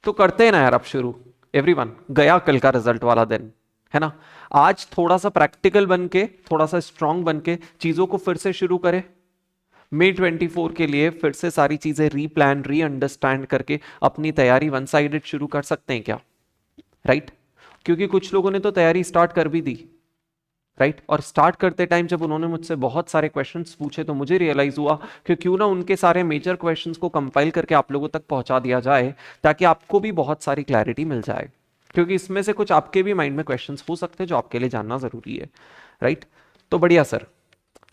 तो करते हैं ना यार, अब शुरू। एवरीवन, गया कल का रिजल्ट वाला दिन, है ना। आज थोड़ा सा प्रैक्टिकल बन के, थोड़ा सा स्ट्रांग बन के चीजों को फिर से शुरू करें। मे 24 के लिए फिर से सारी चीजें रीप्लान, री अंडरस्टैंड करके अपनी तैयारी वन साइडेड शुरू कर सकते हैं क्या? राइट। क्योंकि कुछ लोगों ने तो तैयारी स्टार्ट कर भी दी, राइट। और स्टार्ट करते टाइम जब उन्होंने मुझसे बहुत सारे क्वेश्चंस पूछे तो मुझे रियलाइज हुआ कि क्यों ना उनके सारे मेजर क्वेश्चंस को कंपाइल करके आप लोगों तक पहुंचा दिया जाए, ताकि आपको भी बहुत सारी क्लैरिटी मिल जाए। क्योंकि इसमें से कुछ आपके भी माइंड में क्वेश्चंस हो सकते हैं जो आपके लिए जानना जरूरी है, राइट। तो बढ़िया सर,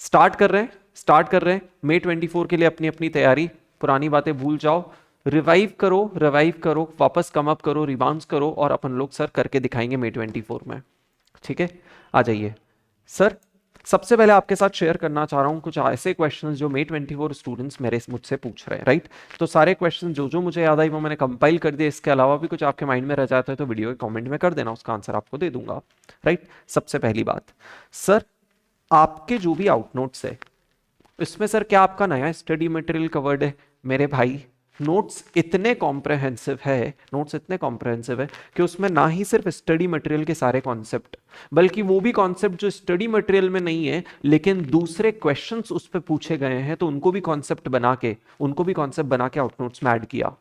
स्टार्ट कर रहे हैं मे 24 के लिए अपनी अपनी तैयारी। पुरानी बातें भूल जाओ, रिवाइव करो, वापस कम अप करो, रिबाउंस करो, और अपन लोग सर करके दिखाएंगे मे 24 में। ठीक है, आ जाइए सर। सबसे पहले आपके साथ शेयर करना चाह रहा हूं कुछ ऐसे क्वेश्चंस जो मे 24 स्टूडेंट्स मेरे मुझसे पूछ रहे हैं, राइट। तो सारे क्वेश्चन जो जो मुझे याद आई वो मैंने कंपाइल कर दिए। इसके अलावा भी कुछ आपके माइंड में रह जाता है तो वीडियो के कमेंट में कर देना, उसका आंसर आपको दे दूंगा, राइट। सबसे पहली बात सर, आपके जो भी आउटनोट्स है इसमें सर क्या आपका नया स्टडी मटेरियल कवर्ड है? मेरे भाई, नोट्स इतने कॉम्प्रहेंसिव है कि उसमें ना ही सिर्फ स्टडी मटेरियल के सारे कॉन्सेप्ट, बल्कि वो भी कॉन्सेप्ट जो स्टडी मटेरियल में नहीं है लेकिन दूसरे क्वेश्चंस उस पर पूछे गए हैं, तो उनको भी कॉन्सेप्ट बना के आउटनोट्स में ऐड किया।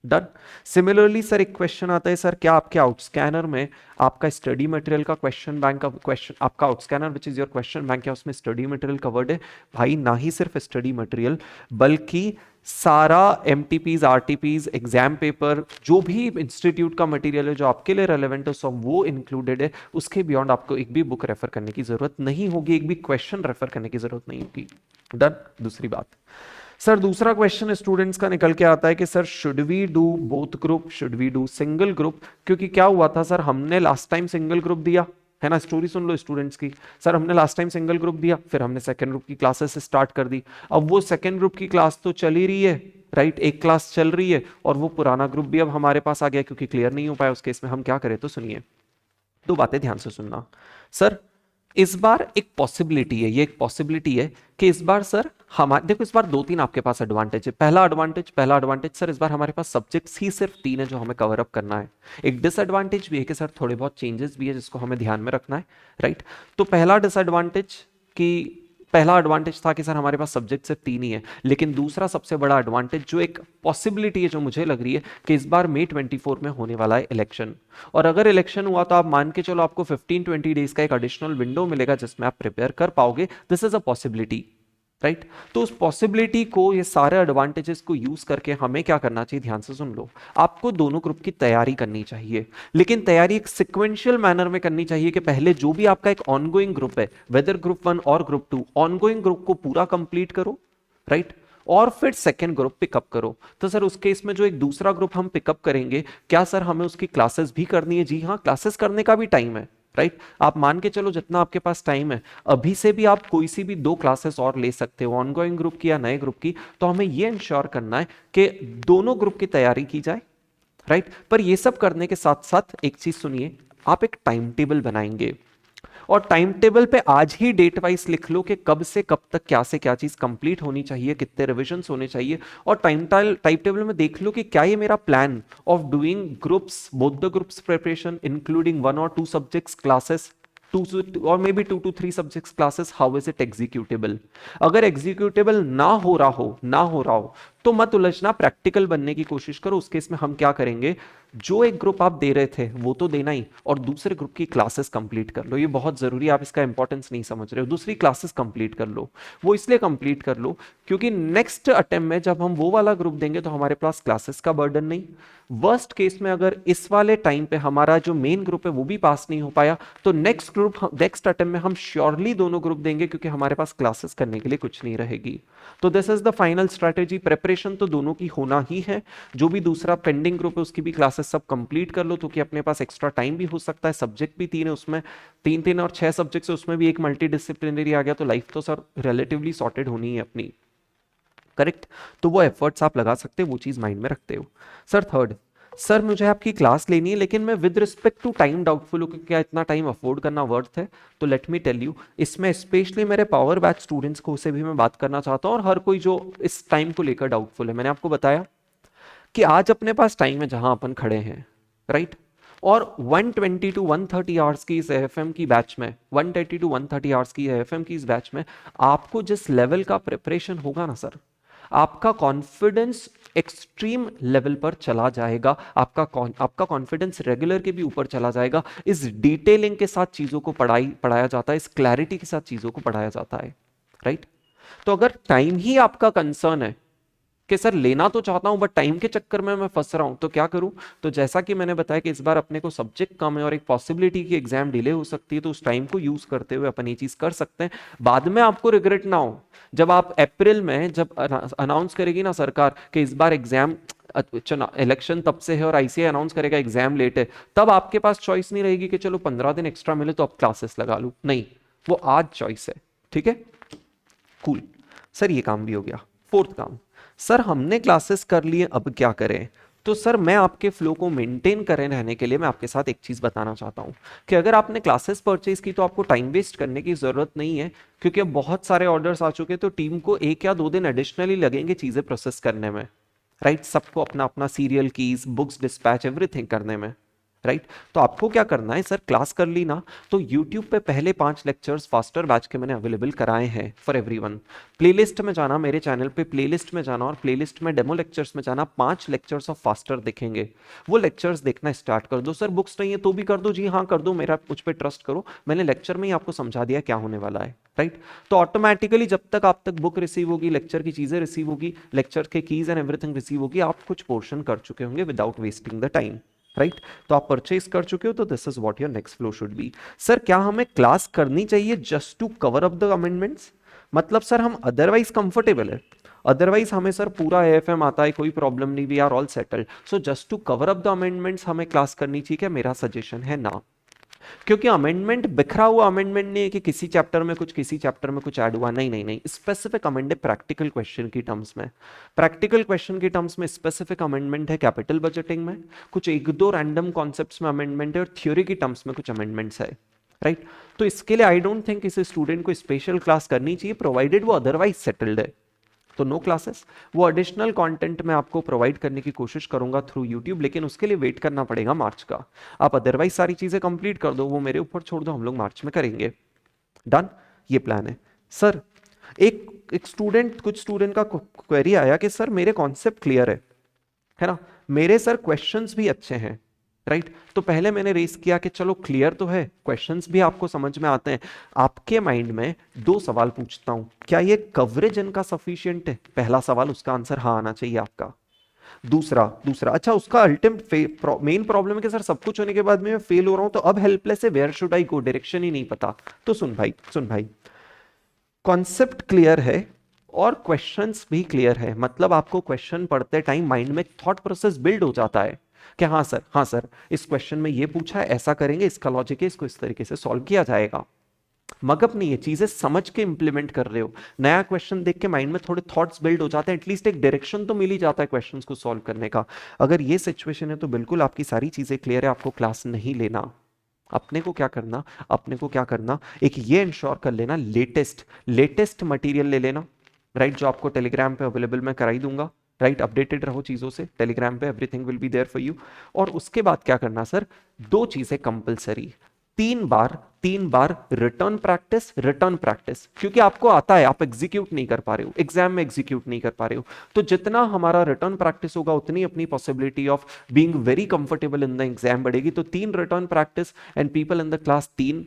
डन। सिमिलरली सर एक क्वेश्चन आता है, सर क्या आपके आउटस्कैनर में आपका स्टडी मटेरियल का क्वेश्चन बैंक का क्वेश्चन, आपका outscanner which is your question bank, क्या उसमें स्टडी मटेरियल कवर्ड है? भाई, ना ही सिर्फ स्टडी मटेरियल बल्कि सारा एमटीपीज, आरटीपीज, एग्जाम पेपर, जो भी इंस्टीट्यूट का मटेरियल है जो आपके लिए रेलेवेंट है सब वो इंक्लूडेड है। उसके बियॉन्ड आपको एक भी बुक रेफर करने की जरूरत नहीं होगी, एक भी क्वेश्चन रेफर करने की जरूरत नहीं होगी। डन। दूसरी बात सर, दूसरा क्वेश्चन स्टूडेंट्स का निकल के आता है कि sir should we do both group, should we do single group? क्योंकि क्या हुआ था सर, हमने लास्ट टाइम सिंगल ग्रुप दिया है ना। स्टोरी सुन लो स्टूडेंट्स की। सर हमने लास्ट टाइम सिंगल ग्रुप दिया, फिर हमने सेकंड ग्रुप की क्लासेस स्टार्ट कर दी। अब वो सेकंड ग्रुप की क्लास तो चल ही रही है, राइट। एक क्लास चल रही है और वो पुराना ग्रुप भी अब हमारे पास आ गया क्योंकि क्लियर नहीं हो पाया। उस केस में हम क्या करें? तो सुनिए, दो बातें ध्यान से सुनना। सर इस बार एक पॉसिबिलिटी है, ये एक पॉसिबिलिटी है कि इस बार सर हमारे, देखो इस बार दो तीन आपके पास एडवांटेज है। पहला एडवांटेज सर, इस बार हमारे पास सब्जेक्ट्स ही सिर्फ तीन है जो हमें कवर अप करना है। एक डिसएडवांटेज भी है कि सर थोड़े बहुत चेंजेस भी है जिसको हमें ध्यान में रखना है, राइट। तो पहला एडवांटेज था कि सर हमारे पास सब्जेक्ट सिर्फ तीन ही है। लेकिन दूसरा सबसे बड़ा एडवांटेज जो एक पॉसिबिलिटी है जो मुझे लग रही है कि इस बार मे 24 में होने वाला है इलेक्शन। और अगर इलेक्शन हुआ तो आप मान के चलो आपको 15-20 डेज का एक एडिशनल विंडो मिलेगा जिसमें आप प्रिपेयर कर पाओगे। This is a possibility, right. तो उस पॉसिबिलिटी को, ये सारे एडवांटेजेस को यूज करके हमें क्या करना चाहिए? ध्यान से सुन लो। आपको दोनों ग्रुप की तैयारी करनी चाहिए, लेकिन तैयारी एक सिक्वेंशियल मैनर में करनी चाहिए कि पहले जो भी आपका एक ऑनगोइंग ग्रुप है, वेदर ग्रुप 1 और ग्रुप 2, ऑनगोइंग ग्रुप को पूरा कंप्लीट करो, राइट। और फिर सेकेंड ग्रुप पिकअप करो। तो सर उस केस में जो एक दूसरा ग्रुप हम पिकअप करेंगे, क्या सर हमें उसकी क्लासेस भी करनी है? जी हाँ, क्लासेस करने का भी टाइम है, राइट। आप मान के चलो जितना आपके पास टाइम है, अभी से भी आप कोई सी भी दो क्लासेस और ले सकते हो, ऑनगोइंग ग्रुप की या नए ग्रुप की। तो हमें यह इंश्योर करना है कि दोनों ग्रुप की तैयारी की जाए, राइट। पर यह सब करने के साथ साथ एक चीज सुनिए, आप एक टाइम टेबल बनाएंगे और टाइम टेबल पे आज ही डेट वाइज लिख लो कि कब से कब तक क्या से क्या चीज कंप्लीट होनी चाहिए, कितने रिविजन्स होने चाहिए। और टाइम टेबल में देख लो कि क्या ये मेरा plan of doing groups, both the groups preparation including 1 or 2 subjects classes, two और maybe 2 to 3 subjects classes, how is it executable? अगर एग्जीक्यूटेबल ना हो रहा हो तो मत उलझना, प्रैक्टिकल बनने की कोशिश करो। उस केस में हम क्या करेंगे, जो एक ग्रुप आप दे रहे थे वो तो देना ही, और दूसरे ग्रुप की क्लासेस कंप्लीट कर लो। ये बहुत जरूरी है, आप इसका इंपॉर्टेंस नहीं समझ रहे हो। दूसरी क्लासेस कंप्लीट कर लो। वो इसलिए कंप्लीट कर लो क्योंकि नेक्स्ट अटेम्प्ट में जब हम वो वाला ग्रुप देंगे तो हमारे पास क्लासेस का बर्डन नहीं। वर्स्ट केस में अगर इस वाले टाइम पे हमारा जो मेन ग्रुप है वो भी पास नहीं हो पाया, तो नेक्स्ट अटेम्प्ट में हम श्योरली दोनों ग्रुप देंगे क्योंकि हमारे पास क्लासेस करने के लिए कुछ नहीं रहेगी। तो this is the final strategy. Preparation तो दोनों की होना ही है। जो भी दूसरा पेंडिंग ग्रुप है उसकी भी क्लासेस सब कंप्लीट कर लो, तो कि अपने पास एक्स्ट्रा टाइम भी हो सकता है। सब्जेक्ट भी तीन है उसमें, तीन तीन और 6 सब्जेक्ट्स है उसमें भी एक मल्टी डिसिप्लिनरी आ गया, तो लाइफ तो सर रिलेटिवली सॉर्टेड होनी है अपनी, करेक्ट। तो वो एफर्ट्स आप लगा सकते हो, वो चीज माइंड में रखते हो। सर थर्ड, सर मुझे आपकी क्लास लेनी है लेकिन मैं with respect to time doubtful हूँ कि क्या इतना टाइम अफोर्ड करना वर्थ है। तो लेट मी टेल यू, इसमें स्पेशली मेरे पावर बैच स्टूडेंट्स को से भी मैं बात करना चाहता हूँ और हर कोई जो इस टाइम को लेकर डाउटफुल है। मैंने आपको बताया कि आज अपने पास टाइम है जहां अपन खड़े हैं, राइट, और 120 टू 130 आवर्स की इस एएफएम की बैच में, 130 टू 130 आवर्स की एएफएम की इस बैच में आपको जिस लेवल का प्रिपरेशन होगा ना सर, आपका कॉन्फिडेंस एक्सट्रीम लेवल पर चला जाएगा, आपका कॉन्फिडेंस रेगुलर के भी ऊपर चला जाएगा। इस डिटेलिंग के साथ चीजों को पढ़ाया जाता है, इस क्लैरिटी के साथ चीजों को पढ़ाया जाता है, राइट। तो अगर टाइम ही आपका कंसर्न है कि सर लेना तो चाहता हूं बट टाइम के चक्कर में मैं फंस रहा हूं, तो क्या करूं? तो जैसा कि मैंने बताया कि इस बार अपने को सब्जेक्ट कम है और एक पॉसिबिलिटी की एग्जाम डिले हो सकती है, तो उस टाइम को यूज करते हुए अपन ये चीज कर सकते हैं। बाद में आपको रिग्रेट ना हो, जब आप अप्रैल में जब अनाउंस करेगी ना सरकार कि इस बार एग्जाम, इलेक्शन तब से है और आईसीआई अनाउंस करेगा एग्जाम लेट है, तब आपके पास चॉइस नहीं रहेगी कि चलो 15 दिन एक्स्ट्रा मिले तो अब क्लासेस लगा लूं, नहीं, वो आज चॉइस है। ठीक है, कूल सर, ये काम भी हो गया। फोर्थ काम, सर हमने क्लासेस कर लिए, अब क्या करें? तो सर मैं आपके फ्लो को मेंटेन करे रहने के लिए मैं आपके साथ एक चीज बताना चाहता हूं कि अगर आपने क्लासेस परचेज की तो आपको टाइम वेस्ट करने की जरूरत नहीं है, क्योंकि अब बहुत सारे ऑर्डर्स आ चुके हैं, तो टीम को 1 या 2 दिन एडिशनली लगेंगे चीजें प्रोसेस करने में, राइट, सबको अपना अपना serial keys, books dispatch, everything करने में, राइट। तो आपको क्या करना है सर, क्लास कर ली ना, तो YouTube पे पहले 5 लेक्चर्स फास्टर बैच के मैंने अवेलेबल कराए हैं फॉर एवरीवन। प्लेलिस्ट में जाना, मेरे चैनल पे प्लेलिस्ट में जाना और प्लेलिस्ट में डेमो लेक्चर्स में जाना, 5 लेक्चर्स ऑफ फास्टर दिखेंगे, वो लेक्चर्स देखना स्टार्ट कर दो। सर बुक्स नहीं है तो भी कर दो, जी हाँ कर दो, मेरा मुझ पर ट्रस्ट करो, मैंने लेक्चर में ही आपको समझा दिया क्या होने वाला है, राइट। तो ऑटोमेटिकली जब तक आप तक बुक रिसीव होगी, लेक्चर की चीजें रिसीव होगी, लेक्चर के कीज एंड एवरीथिंग रिसीव होगी, आप कुछ पोर्शन कर चुके होंगे without wasting the time, right. तो आप परचेज कर चुके हो, तो this is what your next flow should be. Sir क्या हमें क्लास करनी चाहिए just to cover up the amendments? मतलब सर हम अदरवाइज कंफर्टेबल है, अदरवाइज हमें सर पूरा एएफएम आता है, कोई प्रॉब्लम नहीं, we are all settled, so just to cover up the amendments हमें क्लास करनी चाहिए क्या? मेरा सजेशन है ना, क्योंकि अमेंडमेंट बिखरा हुआ अमेंडमेंट नहीं है कि किसी चैप्टर में कुछ, किसी चैप्टर में कुछ ऐड हुआ, नहीं नहीं नहीं, स्पेसिफिक अमेंड है प्रैक्टिकल क्वेश्चन की टर्म्स में, प्रैक्टिकल क्वेश्चन की टर्म्स में स्पेसिफिक अमेंडमेंट है कैपिटल बजटिंग में, कुछ 1-2 रैंडम कॉन्सेप्ट्स में अमेंडमेंट है और थ्योरी की टर्म्स में कुछ अमेंडमेंट्स है, राइट। तो इसके लिए आई डोंट थिंक किसी स्टूडेंट को स्पेशल क्लास करनी चाहिए, प्रोवाइडेड वो अदरवाइज सेटल्ड है, तो नो क्लासेस। वो एडिशनल कंटेंट मैं आपको प्रोवाइड करने की कोशिश करूंगा थ्रू यूट्यूब, लेकिन उसके लिए वेट करना पड़ेगा मार्च का। आप अदरवाइज सारी चीजें कंप्लीट कर दो, वो मेरे ऊपर छोड़ दो, हम लोग मार्च में करेंगे, डन, ये प्लान है। सर एक एक स्टूडेंट, कुछ स्टूडेंट का क्वेरी आया कि सर मेरे कॉन्सेप्ट क्लियर है ना, मेरे सर क्वेश्चंस भी अच्छे हैं, राइट। तो पहले मैंने रेस किया कि चलो क्लियर तो है, क्वेश्चंस भी आपको समझ में आते हैं, आपके माइंड में 2 सवाल पूछता हूं, क्या ये कवरेज इनका सफिशिएंट है? पहला सवाल, उसका आंसर हाँ आना चाहिए आपका। दूसरा दूसरा अच्छा, उसका अल्टीमेट मेन प्रॉब्लम है कि सर सब कुछ होने के बाद में मैं फेल हो रहा हूं, तो अब हेल्पलेस है, where should I go, direction ही नहीं पता। तो सुन भाई, सुन भाई, कॉन्सेप्ट क्लियर है और क्वेश्चंस भी क्लियर है, मतलब आपको क्वेश्चन पढ़ते टाइम माइंड में थॉट प्रोसेस बिल्ड हो जाता है कि हाँ सर, हाँ सर, इस क्वेश्चन में ये पूछा है, ऐसा करेंगे, इसका लॉजिक है, इसको इस तरीके से सॉल्व किया जाएगा। मगअप नहीं है, चीजें समझ के इंप्लीमेंट कर रहे हो, नया क्वेश्चन देख के माइंड में थोड़े थॉट्स बिल्ड हो जाते हैं, एटलीस्ट एक डायरेक्शन तो मिल ही जाता है क्वेश्चंस को सॉल्व करने का। अगर ये सिचुएशन है तो बिल्कुल आपकी सारी चीजें क्लियर है, आपको क्लास नहीं लेना। अपने को क्या करना, अपने को क्या करना, एक ये इंश्योर कर लेना, लेटेस्ट लेटेस्ट मटेरियल ले लेना, राइट, जो आपको टेलीग्राम पे अवेलेबल मैं कराई दूंगा, राइट। अपडेटेड रहो चीजों से, टेलीग्राम पे everything will be there for you. और उसके बाद क्या करना सर, 2 चीजें कंपलसरी, 3 बार रिटर्न प्रैक्टिस, रिटर्न प्रैक्टिस, क्योंकि आपको आता है, आप एग्जीक्यूट नहीं कर पा रहे हो, एग्जाम में एग्जीक्यूट नहीं कर पा रहे हो, तो जितना हमारा रिटर्न प्रैक्टिस होगा उतनी अपनी possibility of being very comfortable in the exam बढ़ेगी। तो 3 return practice and people in the class 3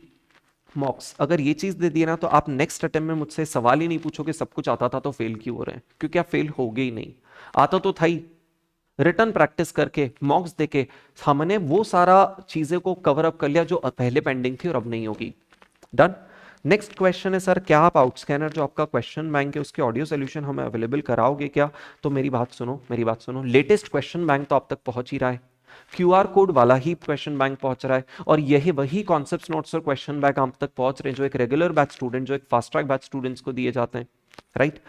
मॉक्स, अगर ये चीज दे दिया ना, तो आप नेक्स्ट अटेम्प्ट में मुझसे सवाल ही नहीं पूछोगे सब कुछ आता था तो फेल क्यों हो रहे हैं, क्योंकि आप फेल हो गए ही नहीं, आता तो था ही। रिटर्न प्रैक्टिस करके, मॉक्स देके, हमने वो सारा चीजें को कवर अप कर लिया जो पहले पेंडिंग थी और अब नहीं होगी, डन। नेक्स्ट क्वेश्चन है सर, क्या आप आउटस्कैनर जो आपका क्वेश्चन बैंक है उसके ऑडियो सोल्यूशन हमें अवेलेबल कराओगे क्या? तो मेरी बात सुनो, मेरी बात सुनो, लेटेस्ट क्वेश्चन बैंक तो आप तक पहुंच ही रहा है, क्यूआर कोड वाला ही क्वेश्चन बैंक पहुंच रहा है, और यही वही कॉन्सेप्ट नोट्स और क्वेश्चन बैंक आप तक पहुंच रहे हैं जो एक रेगुलर बैच स्टूडेंट, जो एक फास्ट ट्रैक बैच स्टूडेंट्स को दिए जाते हैं, राइट।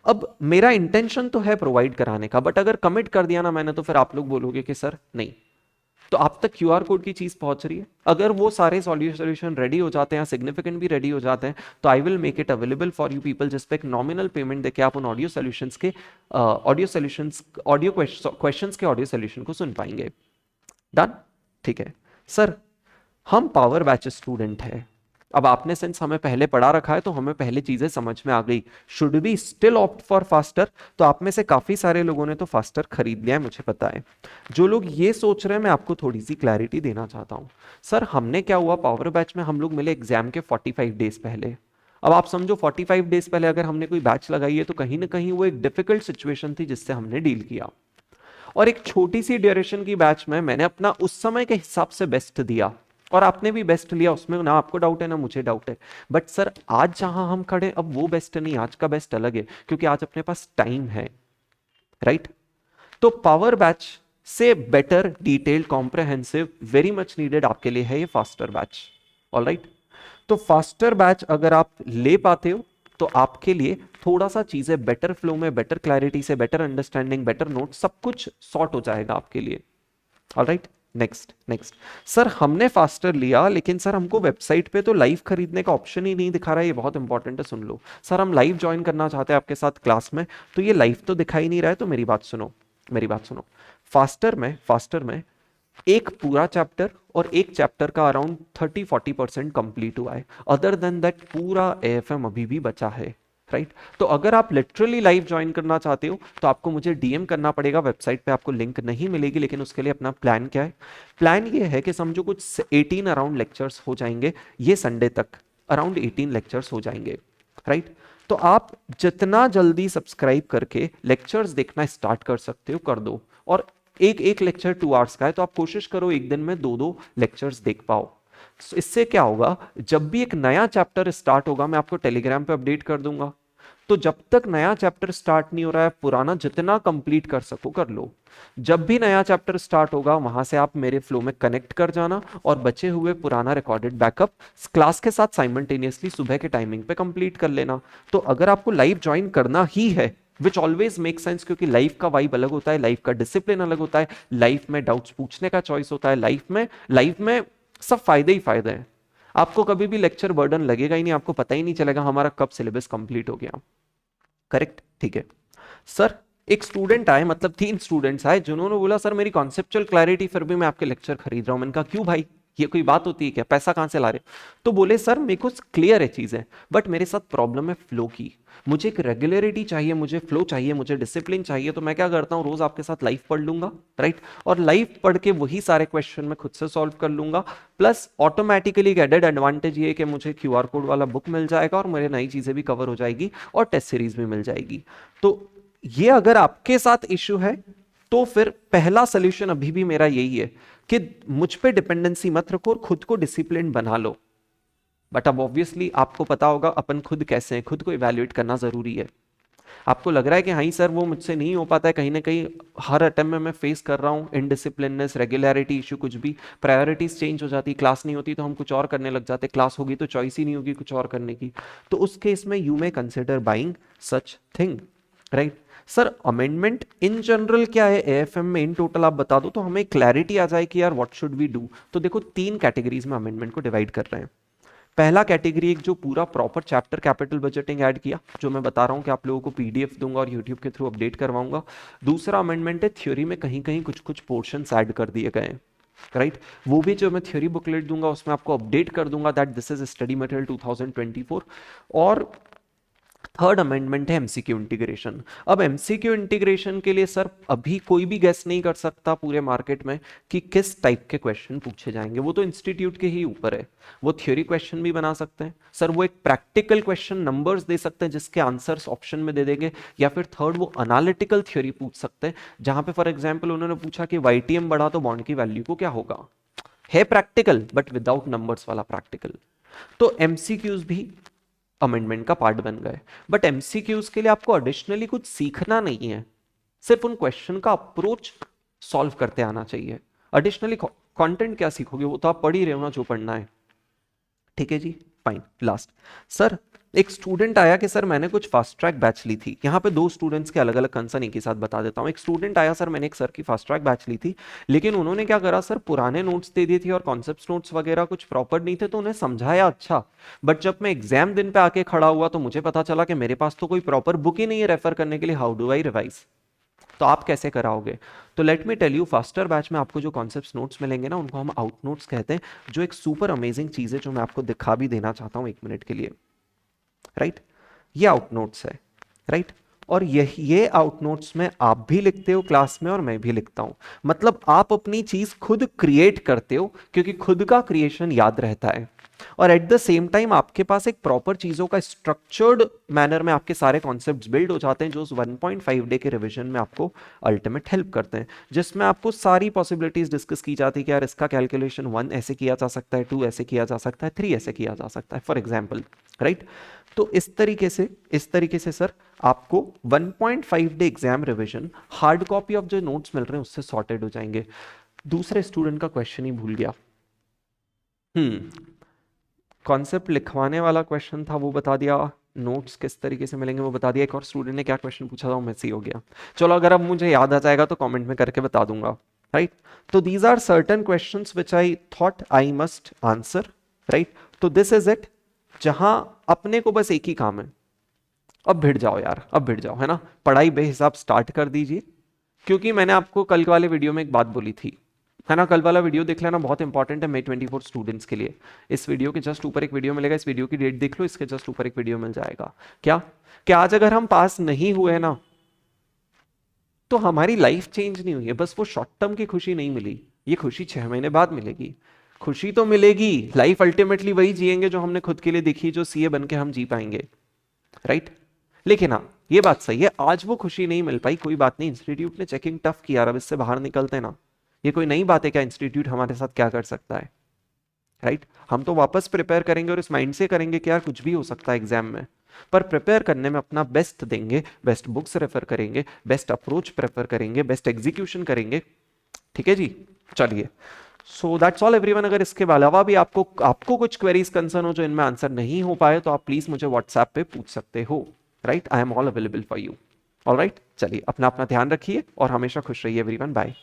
अब मेरा इंटेंशन तो है प्रोवाइड कराने का, बट अगर कमिट कर दिया ना मैंने, तो फिर आप लोग बोलोगे कि सर नहीं, तो आप तक क्यूआर कोड की चीज पहुंच रही है। अगर वो सारे सॉल्यूशन रेडी हो जाते हैं, सिग्निफिकेंट भी रेडी हो जाते हैं, तो I will make it available for you people, जिस पे एक नॉमिनल पेमेंट देके आप उन ऑडियो क्वेश्चंस के ऑडियो सोल्यूशन को सुन पाएंगे। डन। ठीक है सर, हम पावर बैच स्टूडेंट हैं। अब आपने सिंस हमें पहले पढ़ा रखा है तो हमें पहले चीजें समझ में आ गई। Should be still opt for faster? तो आप में से काफी सारे लोगों ने तो फास्टर खरीद लिया है, मुझे पता है। जो लोग ये सोच रहे हैं, मैं आपको थोड़ी सी क्लैरिटी देना चाहता हूं। सर हमने क्या हुआ, पावर बैच में हम लोग मिले एग्जाम के 45 डेज पहले। अब आप समझो 45 डेज पहले अगर हमने कोई बैच लगाई है तो कहीं ना कहीं वो एक डिफिकल्ट सिचुएशन थी जिससे हमने डील किया। और एक छोटी सी ड्यूरेशन की बैच में मैंने अपना उस समय के हिसाब से बेस्ट दिया, और आपने भी बेस्ट लिया, उसमें ना आपको डाउट है ना मुझे डाउट है। बट सर आज जहां हम खड़े, अब वो बेस्ट नहीं, आज का बेस्ट अलग है, क्योंकि आज अपने पास टाइम है, राइट? तो पावर बैच से better, detailed, comprehensive, very much needed आपके लिए है ये फास्टर बैच। ऑलराइट, तो फास्टर बैच अगर आप ले पाते हो तो आपके लिए थोड़ा सा चीजें बेटर फ्लो में, बेटर क्लैरिटी से, बेटर अंडरस्टैंडिंग, बेटर नोट, सब कुछ सॉर्ट हो जाएगा आपके लिए। Alright, next next. सर हमने फास्टर लिया, लेकिन सर हमको वेबसाइट पे तो लाइव खरीदने का ऑप्शन ही नहीं दिखा रहा है। ये बहुत इंपॉर्टेंट है, सुन लो। सर हम लाइव ज्वाइन करना चाहते हैं आपके साथ क्लास में, तो ये लाइव तो दिखाई नहीं रहा है। तो मेरी बात सुनो, मेरी बात सुनो। फास्टर में एक पूरा चैप्टर और एक चैप्टर का अराउंड 30-40% कंप्लीट हुआ है। अदर देन दैट पूरा एएफएम अभी भी बचा है, राइट? तो अगर आप लिटरली लाइव ज्वाइन करना चाहते हो तो आपको मुझे डीएम करना पड़ेगा। वेबसाइट पे आपको लिंक नहीं मिलेगी, लेकिन उसके लिए अपना प्लान क्या है? प्लान ये है कि समझो कुछ 18 अराउंड लेक्चर्स हो जाएंगे ये संडे तक, अराउंड 18 लेक्चर्स हो जाएंगे, राइट? तो आप जितना जल्दी सब्सक्राइब करके लेक्चर्स देखना स्टार्ट कर सकते हो कर दो। और एक एक लेक्चर 2 आवर्स का है, तो आप कोशिश करो एक दिन में 2-2 लेक्चर्स देख पाओ। इससे क्या होगा, जब भी एक नया चैप्टर स्टार्ट होगा मैं आपको टेलीग्राम पे अपडेट कर दूंगा। तो जब तक नया चैप्टर स्टार्ट नहीं हो रहा है, पुराना जितना कंप्लीट कर सको कर लो। जब भी नया चैप्टर स्टार्ट होगा वहां से आप मेरे फ्लो में कनेक्ट कर जाना, और बचे हुए पुराना रिकॉर्डेड बैकअप क्लास के साथ साइमल्टेनियसली सुबह के टाइमिंग पे कंप्लीट कर लेना। तो अगर आपको लाइव ज्वाइन करना ही है, विच ऑलवेज मेक सेंस, क्योंकि लाइफ का वाइब अलग होता है, लाइफ का डिसिप्लिन अलग होता है, लाइफ में डाउट्स पूछने का चॉइस होता है, लाइफ में सब फायदे ही फायदे हैं। आपको कभी भी लेक्चर बर्डन लगेगा ही नहीं, आपको पता ही नहीं चलेगा हमारा कब सिलेबस कंप्लीट हो गया। करेक्ट, ठीक है सर। एक स्टूडेंट आए, मतलब 3 स्टूडेंट्स आए, जिन्होंने बोला सर मेरी कॉन्सेप्चुअल क्लैरिटी फिर भी मैं आपके लेक्चर खरीद रहा हूं। मैंने कहा क्यों भाई, ये कोई बात होती है क्या, पैसा कहां से ला रहे हो? तो बोले सर मेरे को क्लियर है चीजें, बट मेरे साथ प्रॉब्लम है फ्लो की। मुझे एक रेगुलरिटी चाहिए, मुझे फ्लो चाहिए, मुझे डिसिप्लिन चाहिए। तो मैं क्या करता हूँ, रोज आपके साथ लाइव पढ़ लूंगा, राइट? और लाइव पढ़ के वही सारे क्वेश्चन मैं खुद से सॉल्व कर लूंगा। प्लस ऑटोमेटिकली एडेड एडवांटेज ये कि मुझे क्यूआर कोड वाला बुक मिल जाएगा, और मेरे नई चीजें भी कवर हो जाएगी, और टेस्ट सीरीज भी मिल जाएगी। तो ये अगर आपके साथ इश्यू है तो फिर पहला सोल्यूशन अभी भी मेरा यही है कि मुझ पे डिपेंडेंसी मत रखो और खुद को डिसिप्लिन बना लो। बट अब ऑब्वियसली आपको पता होगा अपन खुद कैसे हैं, खुद को इवैल्यूएट करना जरूरी है। आपको लग रहा है कि हाँ सर वो मुझसे नहीं हो पाता है, कहीं ना कहीं हर अटेम्प्ट में मैं फेस कर रहा हूँ इनडिसिप्लिननेस, रेगुलरिटी इशू, कुछ भी प्रायोरिटीज चेंज हो जाती, क्लास नहीं होती तो हम कुछ और करने लग जाते, क्लास होगी तो चॉइस ही नहीं होगी कुछ और करने की। तो उस केस में you may consider buying such thing, right? Sir amendment in general क्या है एएफएम में, इन टोटल आप बता दो तो हमें क्लैरिटी आ जाए कि यार व्हाट शुड वी डू। तो देखो 3 कैटेगरीज में अमेंडमेंट को डिवाइड कर रहे हैं। पहला कैटेगरी एक जो पूरा proper chapter capital budgeting add किया, जो मैं बता रहा हूं कि आप लोगों को पीडीएफ दूंगा और यूट्यूब के थ्रू अपडेट करवाऊंगा। दूसरा अमेंडमेंट है थ्योरी में कहीं कहीं कुछ कुछ पोर्शंस ऐड कर दिए गए हैं, राइट? वो भी जो मैं थ्योरी बुकलेट दूंगा उसमें आपको अपडेट कर दूंगा that this is study material 2024। और थर्ड अमेंडमेंट है एमसीक्यू इंटीग्रेशन। अब एमसीक्यू इंटीग्रेशन के लिए सर अभी कोई भी गेस नहीं कर सकता पूरे मार्केट में कि किस टाइप के क्वेश्चन पूछे जाएंगे, वो तो इंस्टीट्यूट के ही ऊपर है। वो थ्योरी क्वेश्चन भी बना सकते हैं सर, वो एक प्रैक्टिकल क्वेश्चन नंबर्स दे सकते हैं जिसके आंसर्स ऑप्शन में दे देंगे, या फिर थर्ड वो एनालिटिकल थ्योरी पूछ सकते हैं, जहां पे फॉर एग्जाम्पल उन्होंने पूछा कि वाईटीएम बढ़ा तो बॉन्ड की वैल्यू को क्या होगा। है प्रैक्टिकल बट विदाउट नंबर्स वाला प्रैक्टिकल। तो एमसीक्यूज भी अमेंडमेंट का पार्ट बन गए। बट एमसीक्यूज के लिए आपको एडिशनली कुछ सीखना नहीं है, सिर्फ उन क्वेश्चन का अप्रोच सॉल्व करते आना चाहिए। एडिशनली कंटेंट क्या सीखोगे, वो तो आप पढ़ ही रहे हो ना जो पढ़ना है। ठीक है जी, फाइन। लास्ट सर, एक स्टूडेंट आया कि सर मैंने कुछ फास्ट ट्रैक बैच ली थी। यहाँ पे दो स्टूडेंट्स के अलग अलग कंसर्न एक ही साथ बता देता हूँ। एक स्टूडेंट आया, सर मैंने एक सर की फास्ट ट्रैक बैच ली थी, लेकिन उन्होंने क्या करा सर, पुराने नोट्स दे दिए थे और कॉन्सेप्ट नोट्स वगैरह कुछ प्रॉपर नहीं थे, तो उन्हें समझाया अच्छा, बट जब मैं एग्जाम दिन पे आके खड़ा हुआ तो मुझे पता चला कि मेरे पास तो कोई प्रॉपर बुक ही नहीं है रेफर करने के लिए। How do I revise? तो आप कैसे कराओगे? तो let me tell you, faster batch में आपको जो कॉन्सेप्ट्स नोट्स मिलेंगे ना, उनको हम आउट नोट्स कहते हैं, जो एक सुपर अमेजिंग चीज है जो मैं आपको दिखा भी देना चाहता हूं 1 मिनट के लिए। राइट, ये आउट नोट्स है। राइट, और ये आउट नोट्स में आप भी लिखते हो क्लास में और मैं भी लिखता हूं। मतलब आप अपनी चीज खुद क्रिएट करते हो, क्योंकि खुद का क्रिएशन याद रहता है, और एट द सेम टाइम आपके पास एक प्रॉपर चीजों का स्ट्रक्चर्ड मैनर में आपके सारे कॉन्सेप्ट्स बिल्ड हो जाते हैं, जो उस 1.5 डे के रिवीजन में आपको अल्टीमेट हेल्प करते हैं, जिसमें आपको सारी पॉसिबिलिटीज डिस्कस की जाती है कि यार इसका कैलकुलेशन 1 ऐसे किया जा सकता है, 2 ऐसे किया जा सकता है, 3 ऐसे किया जा सकता है, फॉर एग्जाम्पल। राइट, तो इस तरीके से सर आपको 1.5 day exam revision hard copy of जो नोट्स मिल रहे हैं उससे सॉर्टेड हो जाएंगे। दूसरे स्टूडेंट का क्वेश्चन ही भूल गया। कॉन्सेप्ट लिखवाने वाला क्वेश्चन था वो बता दिया, नोट्स किस तरीके से मिलेंगे वो बता दिया। एक और स्टूडेंट ने क्या क्वेश्चन पूछा था वो मिस ही हो गया। चलो, अगर अब मुझे याद आ जाएगा तो कमेंट में करके बता दूंगा। राइट, तो these are certain questions which I thought I must answer. Right, तो दिस इज इट, जहां अपने को बस एक ही काम है, अब भिड़ जाओ यार, अब भिड़ जाओ, है ना। पढ़ाई बेहिसाब स्टार्ट कर दीजिए, क्योंकि मैंने आपको कल वाले वीडियो में एक बात बोली थी, है ना। कल वाला वीडियो देख लेना, बहुत इंपॉर्टेंट है May 24 स्टूडेंट्स के लिए। इस वीडियो के जस्ट ऊपर एक वीडियो मिलेगा, इस वीडियो की डेट देख लो, इसके जस्ट ऊपर एक वीडियो मिल जाएगा। क्या कि आज अगर हम पास नहीं हुए ना, तो हमारी लाइफ चेंज नहीं हुई है, बस वो शॉर्ट टर्म की खुशी नहीं मिली, ये खुशी 6 महीने बाद मिलेगी। खुशी तो मिलेगी, लाइफ अल्टीमेटली वही जिएंगे जो हमने खुद के लिए देखी, जो सीए बन के हम जी पाएंगे। राइट, लेकिन हाँ ये बात सही है, आज वो खुशी नहीं मिल पाई, कोई बात नहीं, इंस्टीट्यूट ने चेकिंग टफ किया, अब इससे बाहर निकलते ना। ये कोई नई बात है क्या, इंस्टीट्यूट हमारे साथ क्या कर सकता है? राइट, हम तो वापस प्रिपेयर करेंगे और इस माइंड से करेंगे कि यार कुछ भी हो सकता है एग्जाम में, पर प्रिपेयर करने में अपना बेस्ट देंगे, बेस्ट बुक्स रेफर करेंगे, बेस्ट अप्रोच प्रेफर करेंगे, बेस्ट एग्जीक्यूशन करेंगे। ठीक है जी, चलिए, सो दैट्स ऑल एवरीवन। अगर इसके अलावा भी आपको कुछ क्वेरीज कंसर्न हो जो इनमें आंसर नहीं हो पाए, तो आप प्लीज मुझे व्हाट्सएप पे पूछ सकते हो। Right, I am all available for you. All right, चलिए अपना अपना ध्यान रखिए और हमेशा खुश रहिए एवरीवन। बाय।